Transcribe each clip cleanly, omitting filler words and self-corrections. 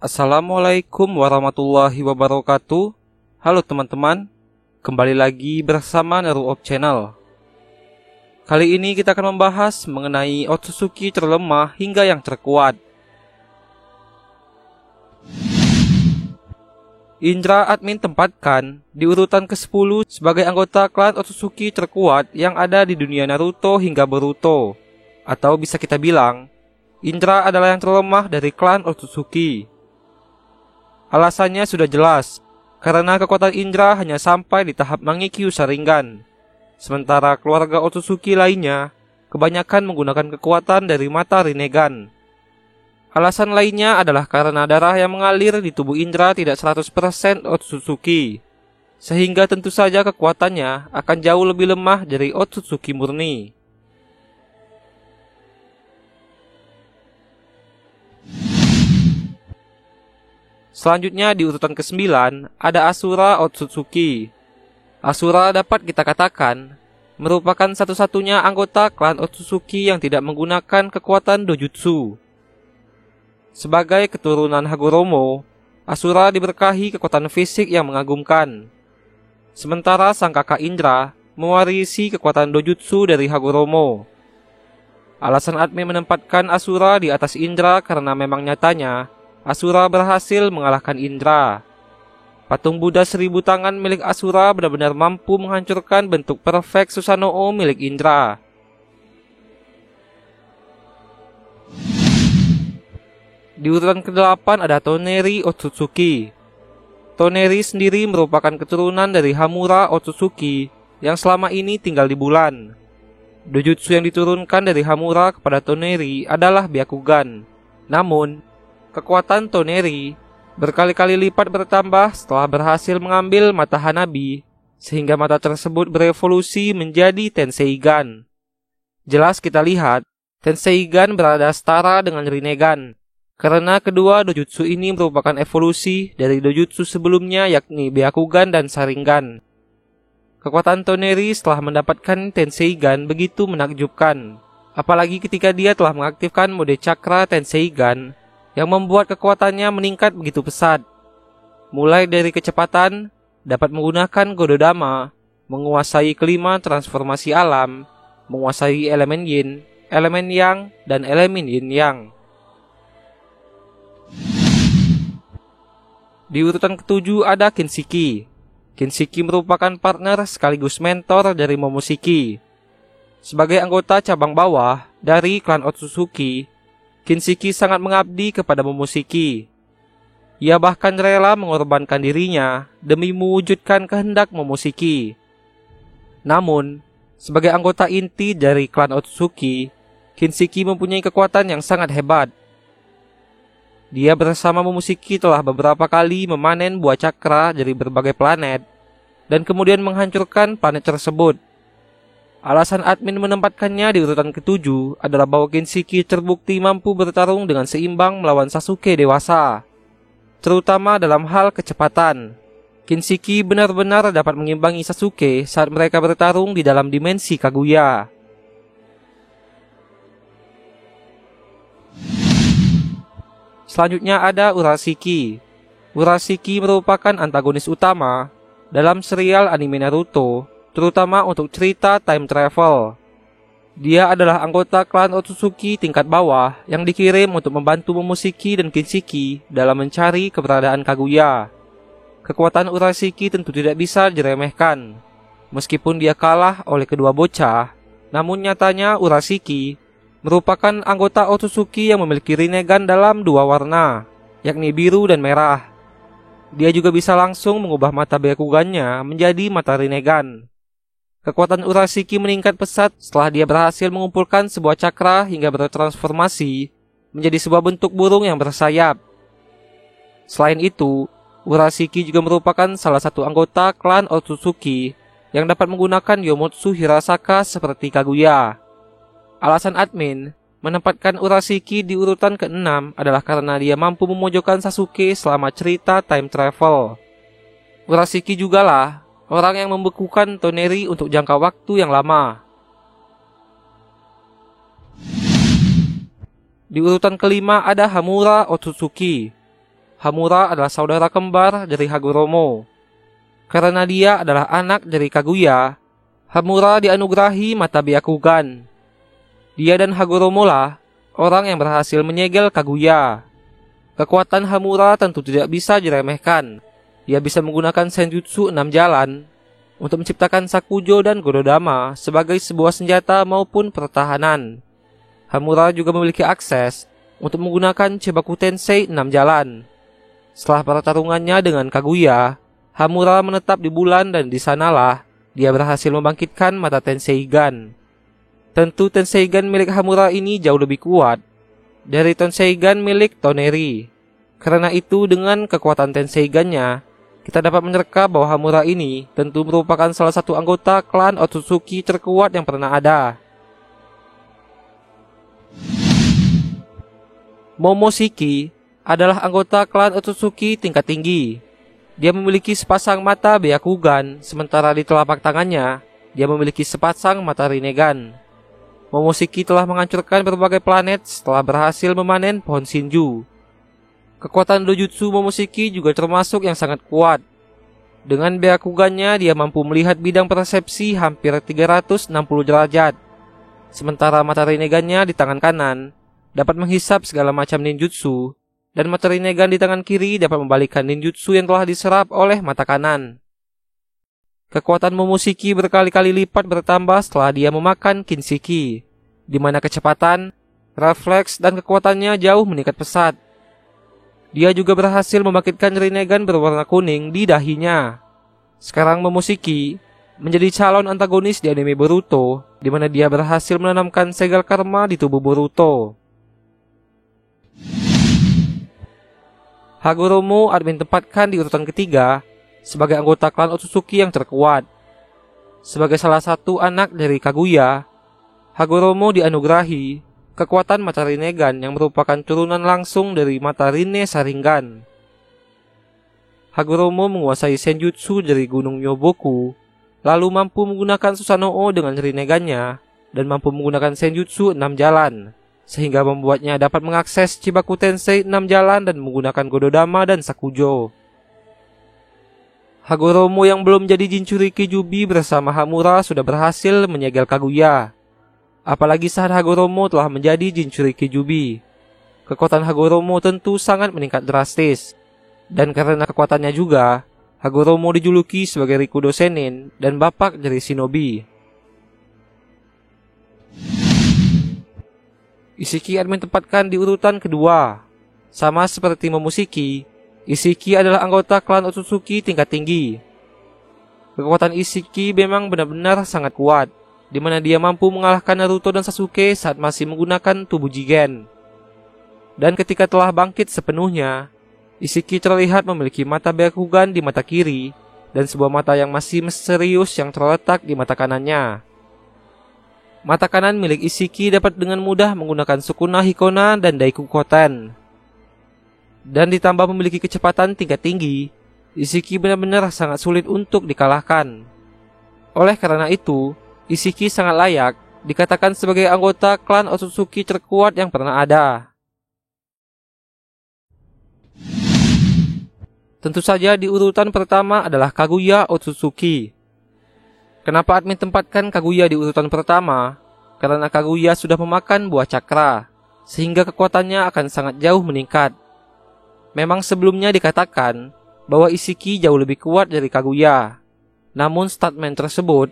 Assalamualaikum warahmatullahi wabarakatuh. Halo teman-teman, kembali lagi bersama Naruto Channel. Kali ini kita akan membahas mengenai Otsutsuki terlemah hingga yang terkuat. Indra admin tempatkan di urutan ke-10 sebagai anggota klan Otsutsuki terkuat yang ada di dunia Naruto hingga Boruto. Atau bisa kita bilang, Indra adalah yang terlemah dari klan Otsutsuki. Alasannya sudah jelas, karena kekuatan Indra hanya sampai di tahap Mangekyo Sharingan. Sementara keluarga Otsutsuki lainnya kebanyakan menggunakan kekuatan dari mata Rinnegan. Alasan lainnya adalah karena darah yang mengalir di tubuh Indra tidak 100% Otsutsuki, sehingga tentu saja kekuatannya akan jauh lebih lemah dari Otsutsuki murni. Selanjutnya di urutan ke-9 ada Asura Otsutsuki. Asura dapat kita katakan merupakan satu-satunya anggota klan Otsutsuki yang tidak menggunakan kekuatan dojutsu. Sebagai keturunan Hagoromo, Asura diberkahi kekuatan fisik yang mengagumkan. Sementara sang kakak Indra mewarisi kekuatan dojutsu dari Hagoromo. Alasan admin menempatkan Asura di atas Indra karena memang nyatanya Asura berhasil mengalahkan Indra. Patung Buddha 1000 tangan milik Asura benar-benar mampu menghancurkan bentuk perfect Susanoo milik Indra. Di urutan ke-8 ada Toneri Otsutsuki. Toneri sendiri merupakan keturunan dari Hamura Otsutsuki yang selama ini tinggal di bulan. Dojutsu yang diturunkan dari Hamura kepada Toneri adalah Byakugan. Namun, kekuatan Toneri berkali-kali lipat bertambah setelah berhasil mengambil mata Hanabi, sehingga mata tersebut berevolusi menjadi Tenseigan. Jelas kita lihat, Tenseigan berada setara dengan Rinnegan, karena kedua dojutsu ini merupakan evolusi dari dojutsu sebelumnya yakni Byakugan dan Sharingan. Kekuatan Toneri setelah mendapatkan Tenseigan begitu menakjubkan, apalagi ketika dia telah mengaktifkan mode Cakra Tenseigan, yang membuat kekuatannya meningkat begitu pesat. Mulai dari kecepatan, dapat menggunakan Gododama, menguasai kelima transformasi alam, menguasai elemen Yin, elemen Yang, dan elemen Yin Yang. Di urutan ke-7 ada Kinshiki. Kinshiki merupakan partner sekaligus mentor dari Momoshiki. Sebagai anggota cabang bawah dari klan Otsutsuki, Kinshiki sangat mengabdi kepada Momoshiki. Ia bahkan rela mengorbankan dirinya demi mewujudkan kehendak Momoshiki. Namun, sebagai anggota inti dari klan Otsutsuki, Kinshiki mempunyai kekuatan yang sangat hebat. Dia bersama Momoshiki telah beberapa kali memanen buah cakra dari berbagai planet, dan kemudian menghancurkan planet tersebut. Alasan admin menempatkannya di urutan ke-7 adalah bahwa Kinshiki terbukti mampu bertarung dengan seimbang melawan Sasuke dewasa, terutama dalam hal kecepatan. Kinshiki benar-benar dapat mengimbangi Sasuke saat mereka bertarung di dalam dimensi Kaguya. Selanjutnya ada Urashiki. Urashiki merupakan antagonis utama dalam serial anime Naruto, terutama untuk cerita time travel. Dia adalah anggota klan Otsutsuki tingkat bawah yang dikirim untuk membantu Momoshiki dan Kinshiki dalam mencari keberadaan Kaguya. Kekuatan Urashiki tentu tidak bisa diremehkan. Meskipun dia kalah oleh kedua bocah, namun nyatanya Urashiki merupakan anggota Otsutsuki yang memiliki Rinnegan dalam dua warna, yakni biru dan merah. Dia juga bisa langsung mengubah mata Byakugannya menjadi mata Rinnegan. Kekuatan Urashiki meningkat pesat setelah dia berhasil mengumpulkan sebuah cakra hingga bertransformasi menjadi sebuah bentuk burung yang bersayap. Selain itu, Urashiki juga merupakan salah satu anggota klan Otsutsuki yang dapat menggunakan Yomotsu Hirasaka seperti Kaguya. Alasan admin menempatkan Urashiki di urutan ke-6 adalah karena dia mampu memojokkan Sasuke selama cerita time travel. Urashiki jugalah orang yang membekukan Toneri untuk jangka waktu yang lama. Di urutan kelima ada Hamura Otsutsuki. Hamura adalah saudara kembar dari Hagoromo. Karena dia adalah anak dari Kaguya, Hamura dianugerahi mata Byakugan. Dia dan Hagoromo lah orang yang berhasil menyegel Kaguya. Kekuatan Hamura tentu tidak bisa diremehkan. Dia bisa menggunakan Senjutsu 6 jalan untuk menciptakan Sakujo dan Gododama sebagai sebuah senjata maupun pertahanan. Hamura juga memiliki akses untuk menggunakan Chibaku Tensei 6 jalan. Setelah pertarungannya dengan Kaguya, Hamura menetap di bulan dan di sanalah dia berhasil membangkitkan mata Tenseigan. Tentu Tenseigan milik Hamura ini jauh lebih kuat dari Tenseigan milik Toneri. Karena itu dengan kekuatan Tenseigannya, kita dapat menerka bahwa Hamura ini tentu merupakan salah satu anggota klan Otsutsuki terkuat yang pernah ada. Momoshiki adalah anggota klan Otsutsuki tingkat tinggi. Dia memiliki sepasang mata Byakugan, sementara di telapak tangannya, dia memiliki sepasang mata Rinnegan. Momoshiki telah menghancurkan berbagai planet setelah berhasil memanen pohon Shinju. Kekuatan dojutsu Momoshiki juga termasuk yang sangat kuat. Dengan Byakugannya, dia mampu melihat bidang persepsi hampir 360 derajat. Sementara mata Rinnegannya di tangan kanan dapat menghisap segala macam ninjutsu, dan mata Rinnegan di tangan kiri dapat membalikkan ninjutsu yang telah diserap oleh mata kanan. Kekuatan Momoshiki berkali-kali lipat bertambah setelah dia memakan Kinshiki, di mana kecepatan, refleks, dan kekuatannya jauh meningkat pesat. Dia juga berhasil membangkitkan Rinnegan berwarna kuning di dahinya. Sekarang Momoshiki menjadi calon antagonis di anime Boruto, di mana dia berhasil menanamkan segel karma di tubuh Boruto. Hagoromo admin tempatkan di urutan ketiga sebagai anggota klan Otsutsuki yang terkuat. Sebagai salah satu anak dari Kaguya, Hagoromo dianugerahi kekuatan mata Rinnegan yang merupakan turunan langsung dari mata Rinne Sharingan. Hagoromo menguasai Senjutsu dari Gunung Myoboku, lalu mampu menggunakan Susanoo dengan Rinnegannya dan mampu menggunakan Senjutsu 6 jalan, sehingga membuatnya dapat mengakses Chibaku Tensei 6 jalan dan menggunakan Gododama dan Sakujo. Hagoromo yang belum jadi Jinchuriki Jubi bersama Hamura sudah berhasil menyegel Kaguya. Apalagi saat Hagoromo telah menjadi Jinchuriki Jubi. Kekuatan Hagoromo tentu sangat meningkat drastis. Dan karena kekuatannya juga, Hagoromo dijuluki sebagai Rikudo Senin dan bapak dari shinobi. Ishiki admin tempatkan di urutan kedua. Sama seperti Momoshiki, Ishiki adalah anggota klan Otsutsuki tingkat tinggi. Kekuatan Ishiki memang benar-benar sangat kuat, di mana dia mampu mengalahkan Naruto dan Sasuke saat masih menggunakan tubuh Jigen. Dan ketika telah bangkit sepenuhnya, Ishiki terlihat memiliki mata Byakugan di mata kiri dan sebuah mata yang masih misterius yang terletak di mata kanannya. Mata kanan milik Ishiki dapat dengan mudah menggunakan Sukuna Hikona dan Daiku Koten. Dan ditambah memiliki kecepatan tingkat tinggi, Ishiki benar-benar sangat sulit untuk dikalahkan. Oleh karena itu, Ishiki sangat layak dikatakan sebagai anggota klan Otsutsuki terkuat yang pernah ada. Tentu saja di urutan pertama adalah Kaguya Otsutsuki. Kenapa admin tempatkan Kaguya di urutan pertama? Karena Kaguya sudah memakan buah cakra, sehingga kekuatannya akan sangat jauh meningkat. Memang sebelumnya dikatakan bahwa Ishiki jauh lebih kuat dari Kaguya. Namun statement tersebut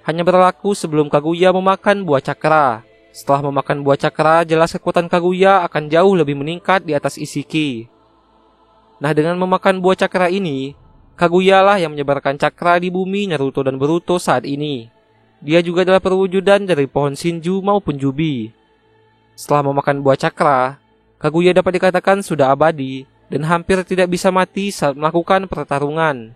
hanya berlaku sebelum Kaguya memakan buah cakra. Setelah memakan buah cakra, jelas kekuatan Kaguya akan jauh lebih meningkat di atas Ishiki. Nah, dengan memakan buah cakra ini, Kaguya lah yang menyebarkan cakra di bumi Naruto dan Boruto saat ini. Dia juga adalah perwujudan dari pohon Shinju maupun Jubi. Setelah memakan buah cakra, Kaguya dapat dikatakan sudah abadi dan hampir tidak bisa mati saat melakukan pertarungan.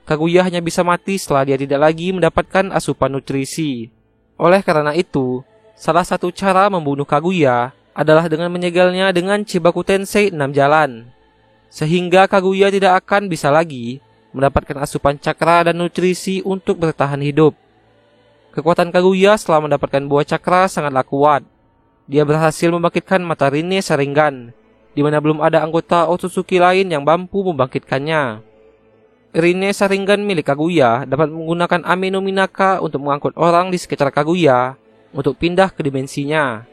Kaguya hanya bisa mati setelah dia tidak lagi mendapatkan asupan nutrisi. Oleh karena itu, salah satu cara membunuh Kaguya adalah dengan menyegelnya dengan Chibaku Tensei 6 jalan. Sehingga Kaguya tidak akan bisa lagi mendapatkan asupan cakra dan nutrisi untuk bertahan hidup. Kekuatan Kaguya setelah mendapatkan buah cakra sangatlah kuat. Dia berhasil membangkitkan mata Rinne Sharingan, di mana belum ada anggota Otsutsuki lain yang mampu membangkitkannya. Rinne Sharingan milik Kaguya dapat menggunakan Ame no Minaka untuk mengangkut orang di sekitar Kaguya untuk pindah ke dimensinya.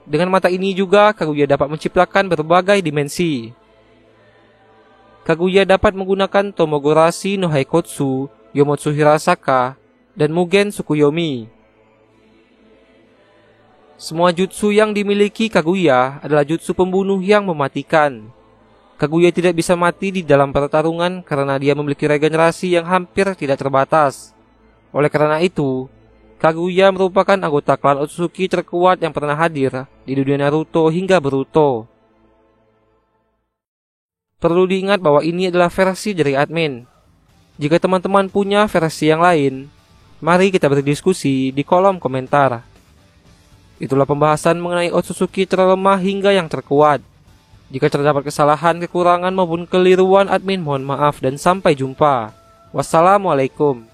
Dengan mata ini juga Kaguya dapat menciptakan berbagai dimensi. Kaguya dapat menggunakan Tomogorasi no Haikotsu, Yomotsu Hirasaka, dan Mugen Tsukuyomi. Semua jutsu yang dimiliki Kaguya adalah jutsu pembunuh yang mematikan. Kaguya tidak bisa mati di dalam pertarungan karena dia memiliki regenerasi yang hampir tidak terbatas. Oleh karena itu, Kaguya merupakan anggota klan Otsutsuki terkuat yang pernah hadir di dunia Naruto hingga Boruto. Perlu diingat bahwa ini adalah versi dari admin. Jika teman-teman punya versi yang lain, mari kita berdiskusi di kolom komentar. Itulah pembahasan mengenai Otsutsuki terlemah hingga yang terkuat. Jika terdapat kesalahan, kekurangan maupun keliruan admin, mohon maaf dan sampai jumpa. Wassalamualaikum.